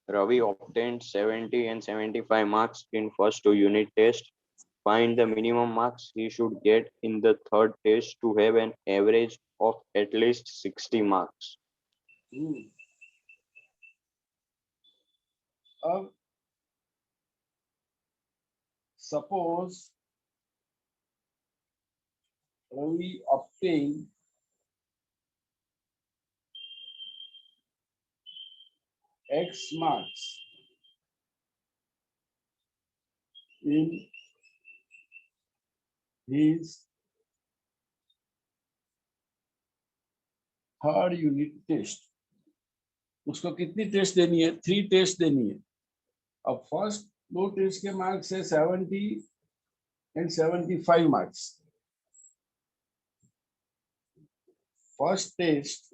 Ravi obtained 70 and 75 marks in first two unit test. Find the minimum marks he should get in the third test to have an average of at least 60 marks. अब suppose Ravi obtained X marks in his third unit test. उसको कितनी test देनी है? 3 test देनी है। अब first 2 test के marks है 70 एंड 75 मार्क्स। फर्स्ट टेस्ट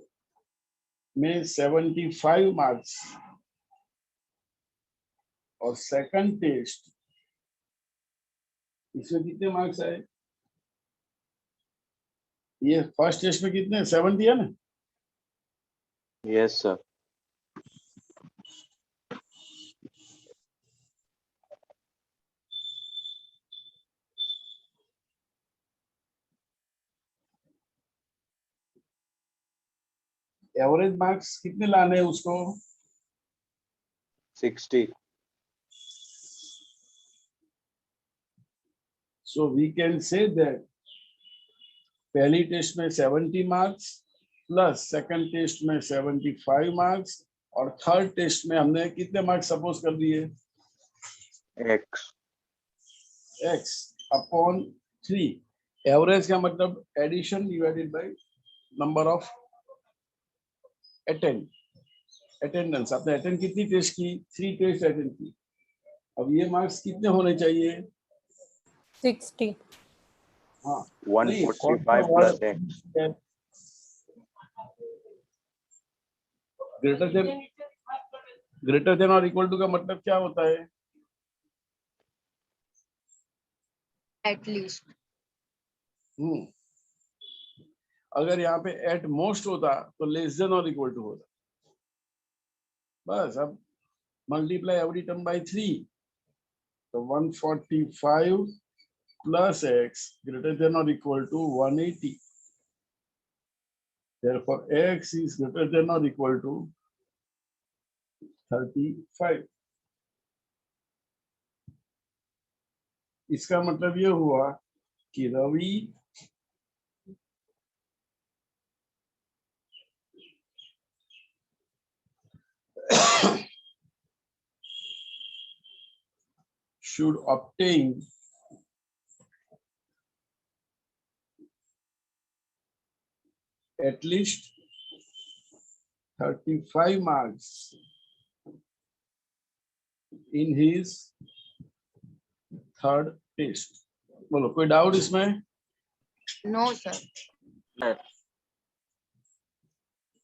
में 75 मार्क्स और सेकंड टेस्ट इसमें कितने मार्क्स आए? ये फर्स्ट टेस्ट में कितने? 70 है ना? Yes, sir. एवरेज मार्क्स कितने लाने हैं उसको? 60. So we can say that पहली टेस्ट में 70 मार्क्स प्लस सेकंड टेस्ट में 75 मार्क्स और थर्ड टेस्ट में हमने कितने मार्क्स सपोज कर दिए? x upon 3। एवरेज का मतलब addition divided by number of attendance. आपने अटेंड कितनी टेस्ट की? 3 टेस्ट अटेंड की। अब ये मार्क्स कितने होने चाहिए? 60। हाँ 145 plus X. ग्रेटर देन और इक्वल टू का मतलब क्या होता है? एटलीस्ट। अगर यहाँ पे एट मोस्ट होता तो लेस देन और इक्वल टू होता। बस अब मल्टीप्लाई एवरी टर्म बाय 3 तो 145 प्लस x ग्रेटर देन और equal to 180। therefore x is greater than or equal to 35। इसका मतलब ये हुआ कि Ravi should obtain at least 35 marks in his third test। बोलो कोई डाउट इसमें? No sir.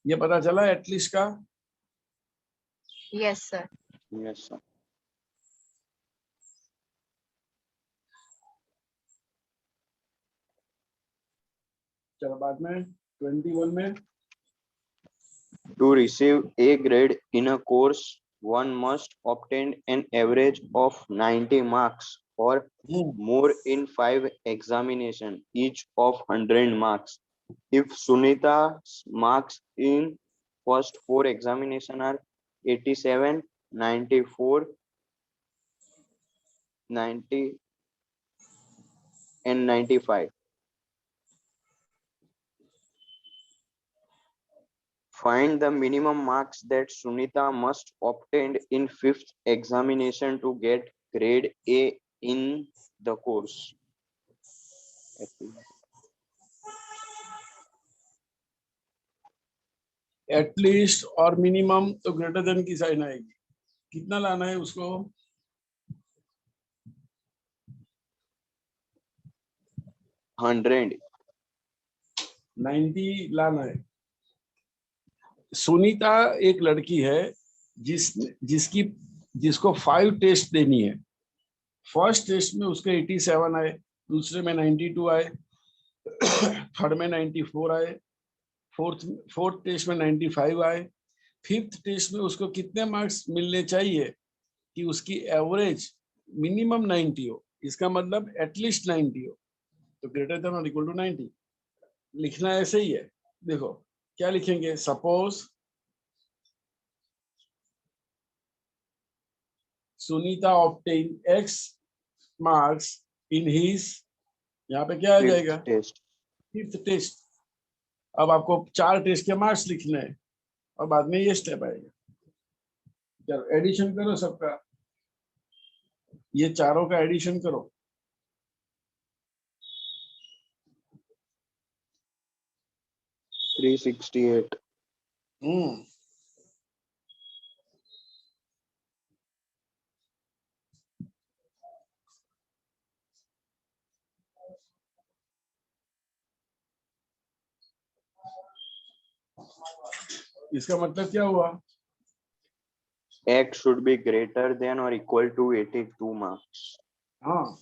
ये पता चला एटलीस्ट का? Yes sir. Yes, sir. चलो बाद में 21 में To receive A grade in a course, one must obtain an average of 90 marks or more in 5 examinations, each of 100 marks. If Sunita's marks in first 4 examinations are 87, 94, 90, and 95, find the minimum marks that Sunita must obtain in 5th examination to get grade A in the course. At least और minimum तो greater then की sign आएगी। कितना लाना है उसको? 100. 90 लाना है। सुनीता एक लड़की है जिसको 5 टेस्ट देनी है। फर्स्ट टेस्ट में उसके 87 आए, दूसरे में 92 आए, थर्ड में 94 आए, फोर्थ टेस्ट में 95 आए, फिफ्थ टेस्ट में उसको कितने मार्क्स मिलने चाहिए कि उसकी एवरेज मिनिमम 90 हो, इसका मतलब एटलीस्ट 90 हो, तो ग्रेटर देन और इक्वल टू 90 लिखना ऐसे ही है। देखो क्या लिखेंगे, suppose Sunita obtain x marks in his, यहाँ पे क्या आ फिफ्थ जाएगा, टेस्ट। Fifth test. अब आपको 4 टेस्ट के मार्क्स लिखने हैं और बाद में ये स्टेप आएगा। चलो एडिशन करो सबका, ये चारों का एडिशन करो। 368। हम्म, इसका मतलब क्या हुआ, X should be greater than or equal to 82 marks. हाँ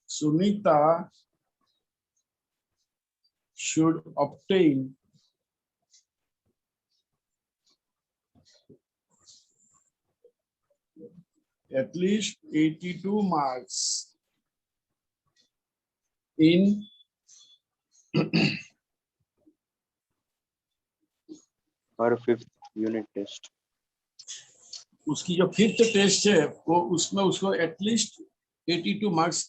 Sunita should obtain at least 82 marks in Her fifth unit test. उसकी जो फिफ्थ टेस्ट है वो उसमें उसको एटलीस्ट 82 मार्क्स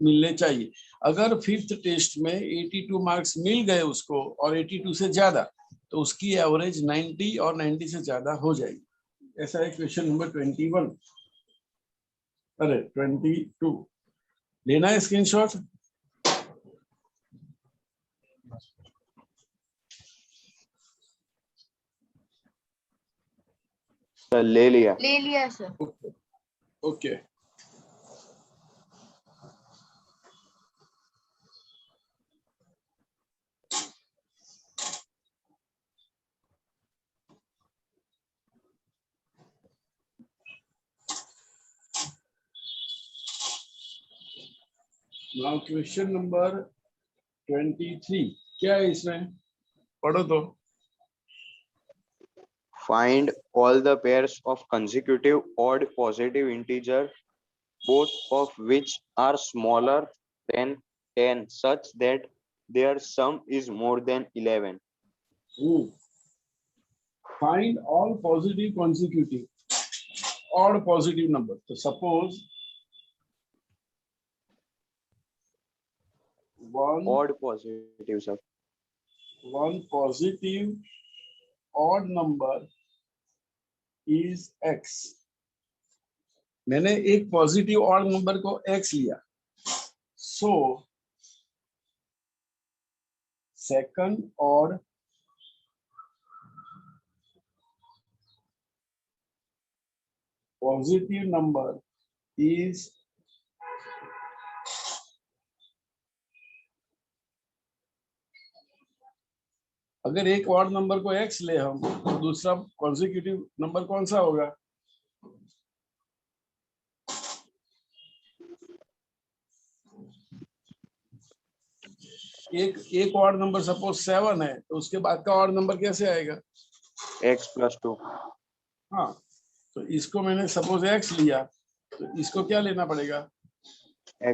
मिलने चाहिए। अगर फिफ्थ टेस्ट में 82 मार्क्स मिल गए उसको और 82 से ज्यादा, तो उसकी एवरेज 90 और 90 से ज्यादा हो जाएगी। ऐसा है क्वेश्चन नंबर 21, अरे 22 लेना है स्क्रीनशॉट। सर ले लिया। ले लिया sir. Okay now question number 23, क्या है इसमें, पढ़ो तो। Find all the pairs of consecutive odd positive integer, both of which are smaller than 10, such that their sum is more than 11. Find all positive consecutive odd positive number. So suppose Odd positive, sir. one positive odd number is x. मैंने एक positive odd number को x लिया, so second odd positive number is अगर एक odd number को x ले हम, तो दूसरा कॉन्जिक्यूटिव नंबर कौन सा होगा, एक ऑड नंबर सपोज 7 है, तो उसके बाद का ऑड नंबर कैसे आएगा, X plus 2. हाँ तो इसको मैंने सपोज x लिया, तो इसको क्या लेना पड़ेगा,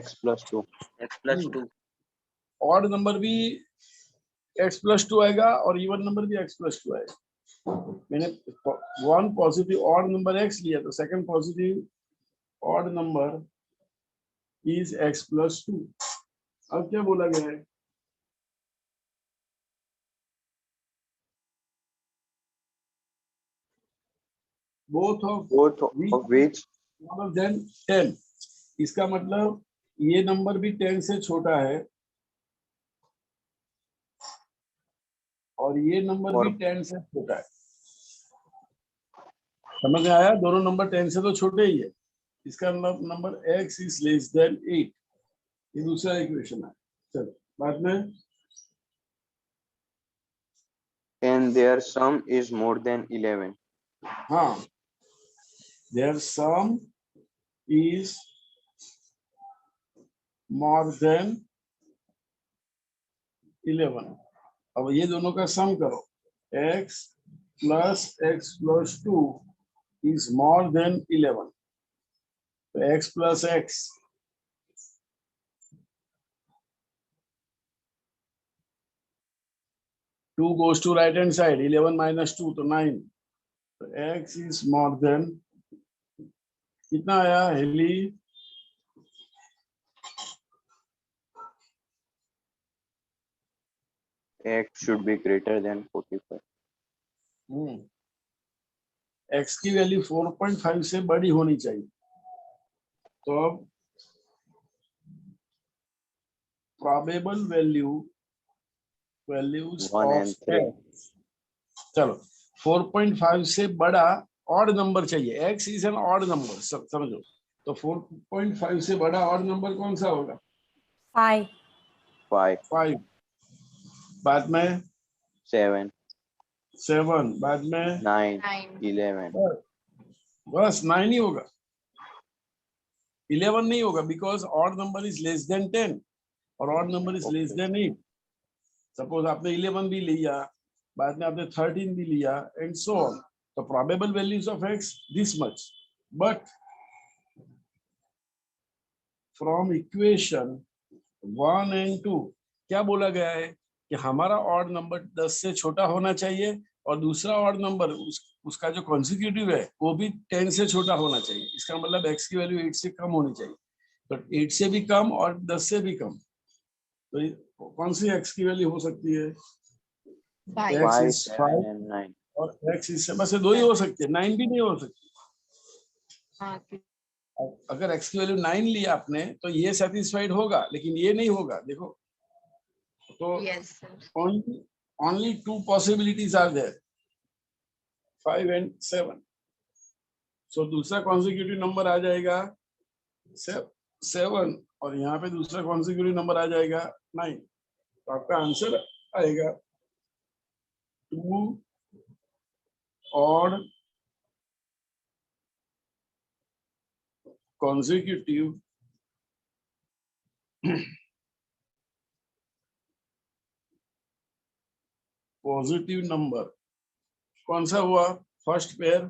X plus 2. x plus 2 odd number भी x प्लस 2 आएगा और इवन नंबर भी x प्लस 2 आएगा। मैंने one positive odd number x लिया, तो second positive odd number is x plus 2। अब क्या बोला गया है, both Both of which smaller than 10। इसका मतलब ये नंबर भी 10 से छोटा है और ये नंबर और भी 10 से छोटा है। समझ में आया, दोनों नंबर 10 से तो छोटे ही है। इसका number x is less than 8, ये दूसरा इक्वेशन है। चलो बाद में, and their sum is more than 11. हाँ their sum is more than 11। अब ये दोनों का सम करो, x plus 2 is more than 11. तो x plus x, two goes to right hand side, 11 minus 2 तो 9. तो x is more than, कितना आया Heli? X should be greater than 45. x की वैल्यू 4.5 से बड़ी होनी चाहिए। तो अब probable values 1 and of 3. x, चलो 4.5 से बड़ा ऑड नंबर चाहिए, x is an odd number, समझो। तो 4.5 से बड़ा ऑड नंबर कौन सा होगा? 5. 5, 5, बाद में 7, 7, बाद में 9, 9. 11. बस 9 ही होगा, 11 नहीं होगा, because odd number is less than 10 और odd number is less than 8। Suppose आपने 11 भी लिया, बाद में आपने 13 भी लिया, एंड सो ऑन। तो probable values of x this much, but from equation 1 and 2 क्या बोला गया है कि हमारा ऑड नंबर 10 से छोटा होना चाहिए और दूसरा ऑड नंबर उसका जो कॉन्सिक्यूटिव है वो भी 10 से छोटा होना चाहिए। इसका मतलब x की वैल्यू 8 से कम होनी चाहिए। तो 8 से भी कम और 10 से भी कम, तो कौन सी x की वैल्यू हो सकती है? 5. x 5, is 7 5 and 9. और x is, बस ये दो ही हो सकते हैं, 9 भी नहीं हो सकती। हाँ, अगर x की वैल्यू 9 लिया आपने तो ये सेटिस्फाइड होगा, लेकिन ये नहीं होगा। देखो, तो yes sir. only two possibilities are there, 5 and 7. सो दूसरा कॉन्सिक्यूटिव नंबर आ जाएगा 7 और यहाँ पे दूसरा कॉन्सिक्यूटिव नंबर आ जाएगा 9। तो आपका आंसर आएगा 2 odd consecutive पॉजिटिव नंबर। कौन सा हुआ फर्स्ट पेयर?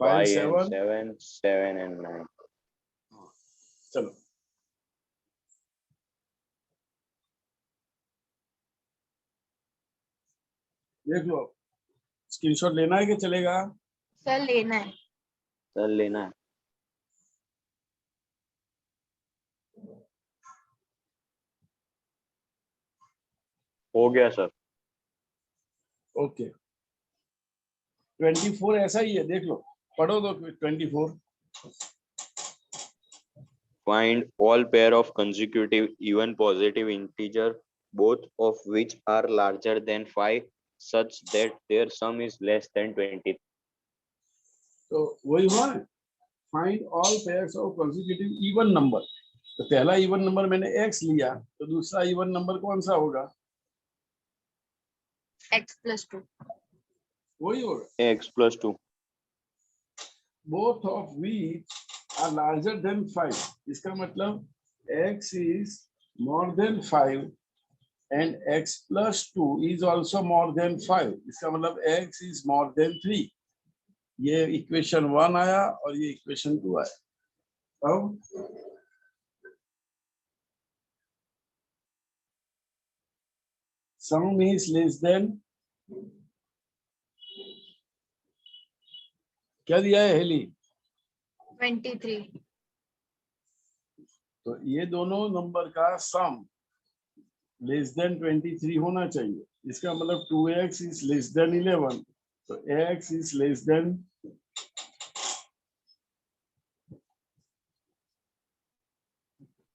5, 5 and 7, 7, 7 and 9. चलो देख लो, स्क्रीनशॉट लेना है कि चलेगा? सर लेना है। सर लेना है। हो गया सर। ओके, 24 ऐसा ही है, देख लो, पढ़ो तो 24। Find all pair of consecutive even positive integer, both of which are larger than 5, such that their sum is less than 20. तो वही हुआ, find all pairs of consecutive even number. तो पहला इवन नंबर मैंने x लिया, तो दूसरा even number कौन सा होगा? x plus 2. वही होगा, X plus 2. both of which are larger than 5। इसका मतलब x is more than 5 and x plus 2 is also more than 5। इसका मतलब x is more than 3। ये इक्वेशन 1 आया और ये इक्वेशन 2 आया। अब sum is less than, क्या दिया है हेली? 23. तो ये दोनों नंबर का सम लेस देन 23 होना चाहिए। इसका मतलब 2x इज लेस देन 11, तो x इज लेस देन,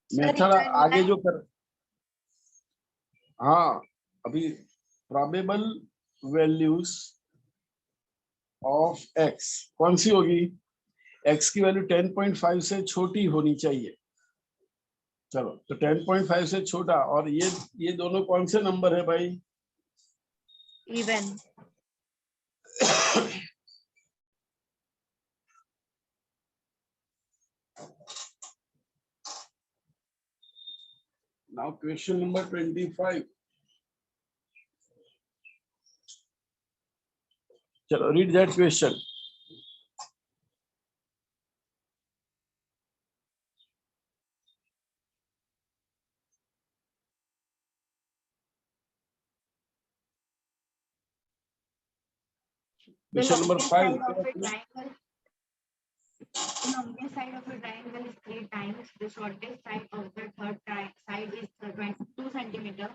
मैं थोड़ा आगे जो कर, हाँ अभी प्रोबेबल वैल्यूज ऑफ x कौन सी होगी? x की वैल्यू 10.5 से छोटी होनी चाहिए। चलो, तो 10.5 से छोटा, और ये दोनों कौन से नंबर है भाई? Even. Now question number 25. Chalo, read that question. The Question number longest 5. side of a triangle. The longest side of a triangle is 3 times. The shortest side of the third side is 22 centimeter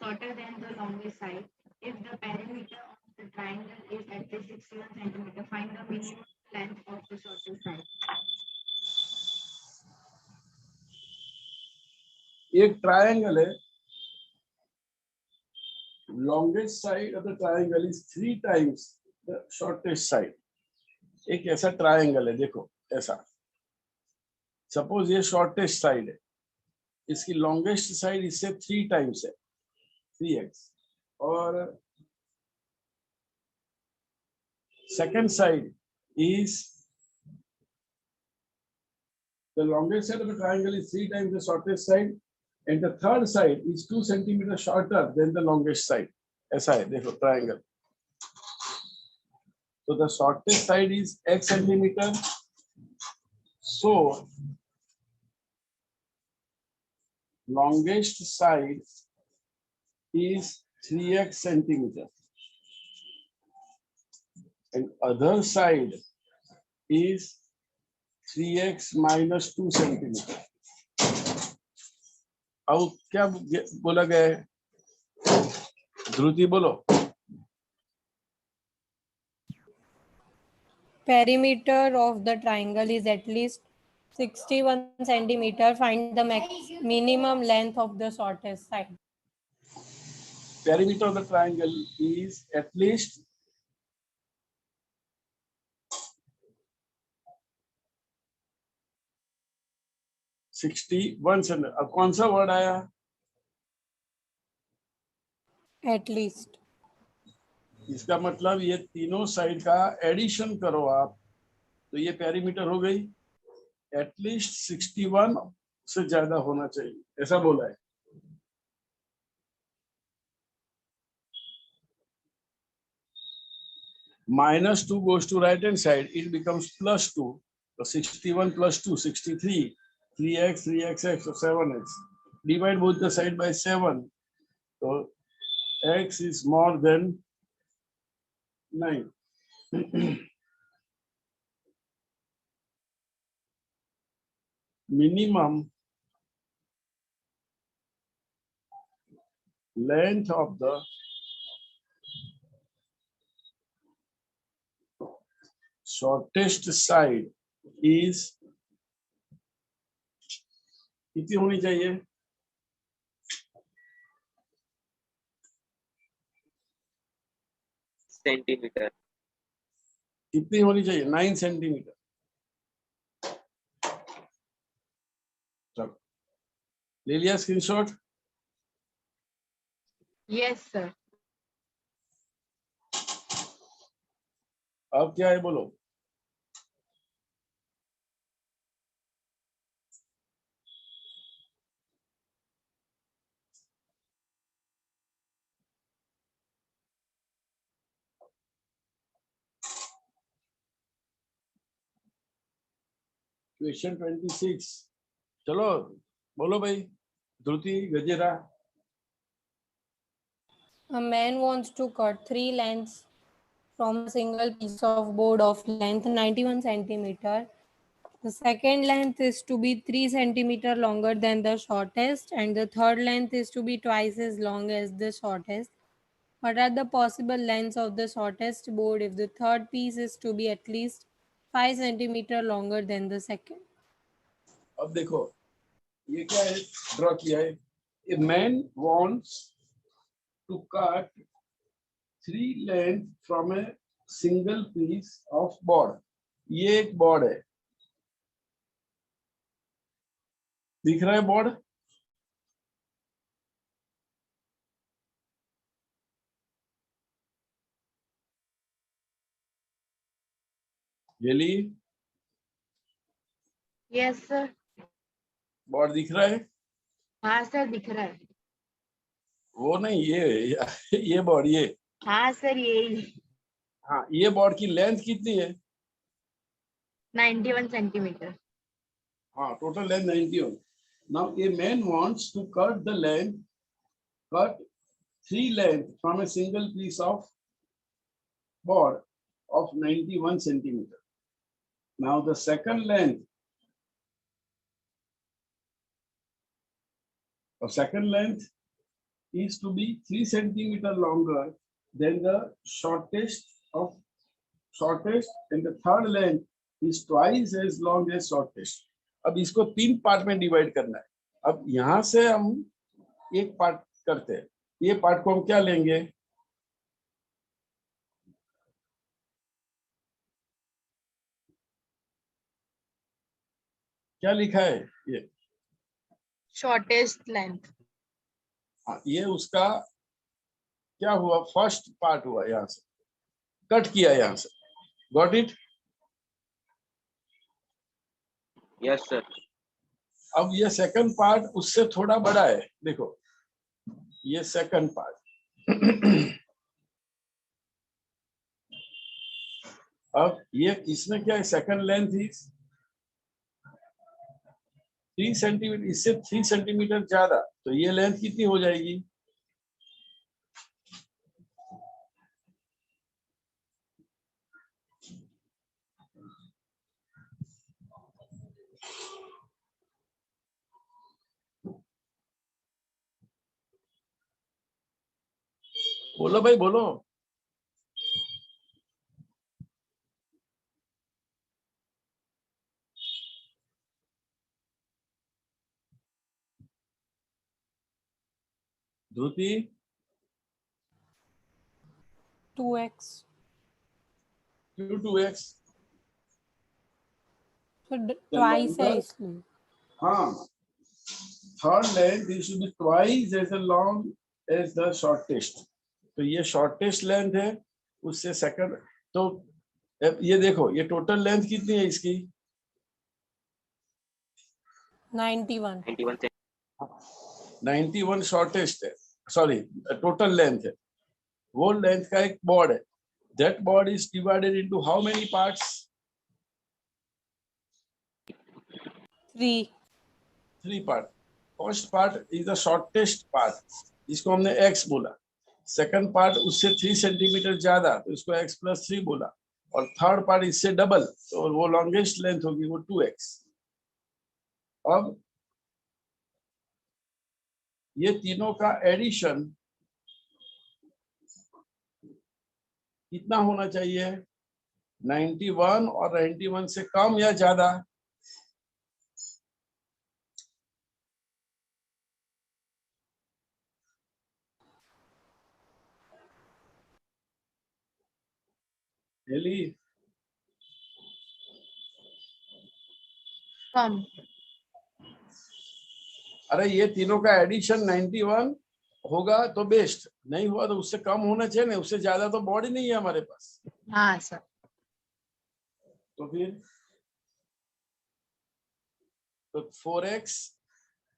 shorter than the longest side. If the perimeter of the triangle is at least 61 centimeter, find the minimum length of the shortest side. एक triangle है, longest side of the triangle is 3 times the shortest side. एक ऐसा triangle है, देखो ऐसा, suppose ये shortest side है, इसकी लॉन्गेस्ट साइड इससे 3 टाइम्स है, 3x, और second side is the longest side of the triangle is 3 times the shortest side, and the third side is 2 centimeter shorter than the longest side. ऐसा है, देखो triangle. So the shortest side is x centimeter. So longest side is 3x centimeter, and other side is 3x minus 2 centimeter. अब क्या बोला गया है? ध्रुति बोलो. Perimeter of the triangle is at least 61 centimeter. Find the minimum length of the shortest side. Perimeter of the triangle is at least 61 centimeter. अब कौन सा word आया? At least. इसका मतलब ये तीनों साइड का एडिशन करो आप, तो ये पेरीमीटर हो गई. एटलीस्ट 61 से ज्यादा होना चाहिए, ऐसा बोला है. -2 goes to right hand side, it becomes +2. So 61 plus 2, 63. 3x, 3xx, so 7x. Divide both the side by 7. So x is more than 9. Minimum length of the shortest side is कितनी होनी चाहिए? सेंटीमीटर. कितनी होनी चाहिए? 9 centimetre. चलो, ले लिया screenshot? Yes, sir. अब क्या है बोलो? क्वेश्चन 26. चलो बोलो भाई, Dhruti, Gajera. A man wants to cut 3 lengths from a single piece of board of length 91 centimeter. The second length is to be 3 centimeter longer than the shortest, and the third length is to be twice as long as the shortest. What are the possible lengths of the shortest board if the third piece is to be at least 5 centimeter longer than the second? अब देखो, ये क्या है? Draw किया है. A man wants to cut 3 length from a single piece of board. ये एक board है, दिख रहा है board? really? Yes, sir. Board दिख रहा है? हाँ सर दिख रहा है। वो नहीं, ये बोर्ड, ये। हाँ सर यही। हाँ, ये बोर्ड की लेंथ कितनी है? 91 सेंटीमीटर। हाँ, total length 91. Now a man wants to cut three length from a single piece of board of 91 centimeter. Now the second length is to be 3 centimeter longer than the shortest, and the third length is twice as long as shortest. अब इसको 3 part में divide करना है. अब यहां से हम एक पार्ट करते हैं. ये पार्ट को हम क्या लेंगे? क्या लिखा है ये? Shortest length. हाँ, ये उसका क्या हुआ? फर्स्ट पार्ट हुआ, यहां से कट किया, यहां से. Got it? Yes sir. अब ये सेकंड पार्ट उससे थोड़ा बड़ा है. देखो, ये सेकंड पार्ट. अब ये इसमें क्या है? सेकंड लेंथ इज 3 सेंटीमीटर, इससे 3 सेंटीमीटर ज्यादा. तो ये लेंथ कितनी हो जाएगी? बोलो भाई, बोलो. धृति, 2x. क्यों 2x? तो ट्वाइस है इसलिए. हाँ, third length is to be twice as long as the shortest. तो ये शॉर्टेस्ट लेंथ है, उससे सेकंड. तो अब ये देखो, ये टोटल लेंथ कितनी है इसकी? 91. 91 91 शॉर्टेस्ट है, सॉरी टोटल लेंथ है. वो लेंथ का एक बोर्ड है. That board is divided into how many parts? 3. 3 part. First part is the shortest part, इसको हमने x बोला. सेकंड पार्ट उससे 3 सेंटीमीटर ज्यादा, तो इसको x प्लस 3 बोला. और थर्ड पार्ट इससे डबल, तो वो लॉन्गेस्ट लेंथ होगी, वो 2x. अब ये तीनों का एडिशन कितना होना चाहिए? 91 और 91 से कम या ज्यादा? डेली कम। अरे ये तीनों का एडिशन 91 होगा तो बेस्ट, नहीं हुआ तो उससे कम होना चाहिए ना. उससे ज्यादा तो बॉडी नहीं है हमारे पास. हाँ सर। तो फिर तो 4x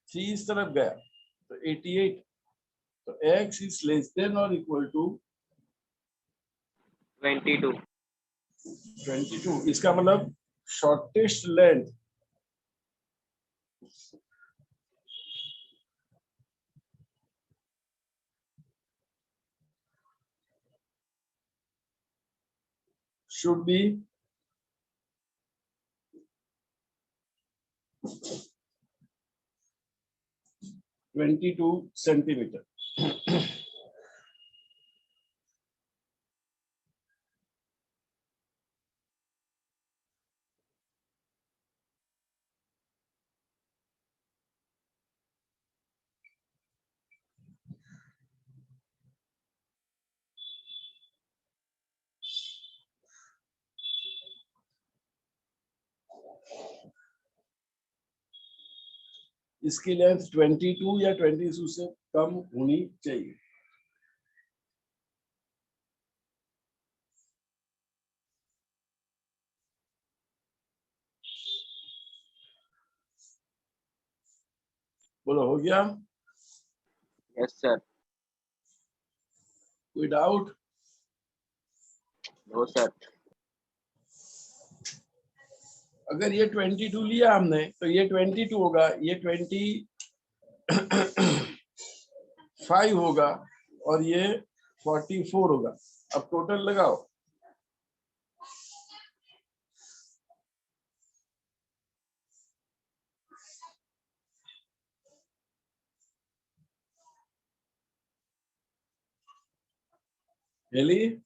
3 इस तरफ गया, तो 88. तो x इज लेस देन और इक्वल टू 22. 22. इसका मतलब shortest length should be 22 centimetre. इसकी लेंथ 22 या 22 से कम होनी चाहिए. बोलो हो गया? Yes sir. कोई डाउट? No sir. अगर ये 22 लिया हमने तो ये 22 होगा, ये 25 होगा और ये 44 होगा। अब टोटल लगाओ। Heli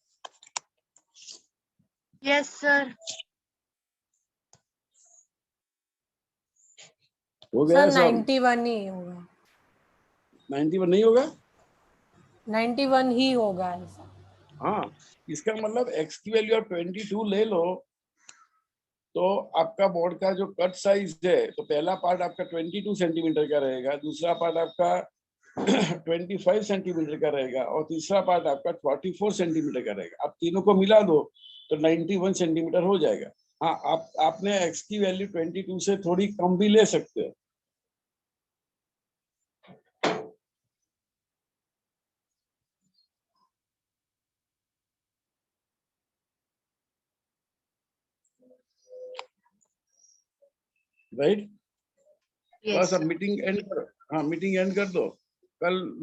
Yes, sir. हो गया सर सब? 91 ही होगा, 91 नहीं होगा? 91 ही होगा ऐसा। हाँ, इसका मतलब x की वैल्यू आप 22 ले लो तो आपका बोर्ड का जो कट साइज है, तो पहला पार्ट आपका 22 सेंटीमीटर का रहेगा, दूसरा पार्ट आपका 25 सेंटीमीटर का रहेगा और तीसरा पार्ट आपका 44 सेंटीमीटर का रहेगा। आप तीनों को मिला दो तो 91 सेंटीमीटर हो जाएगा। हाँ, आपने x की वैल्यू 22 से थोड़ी कम भी ले सकते हो। राइट? Yes. बस अब मीटिंग एंड कर, हाँ मीटिंग एंड कर दो। कल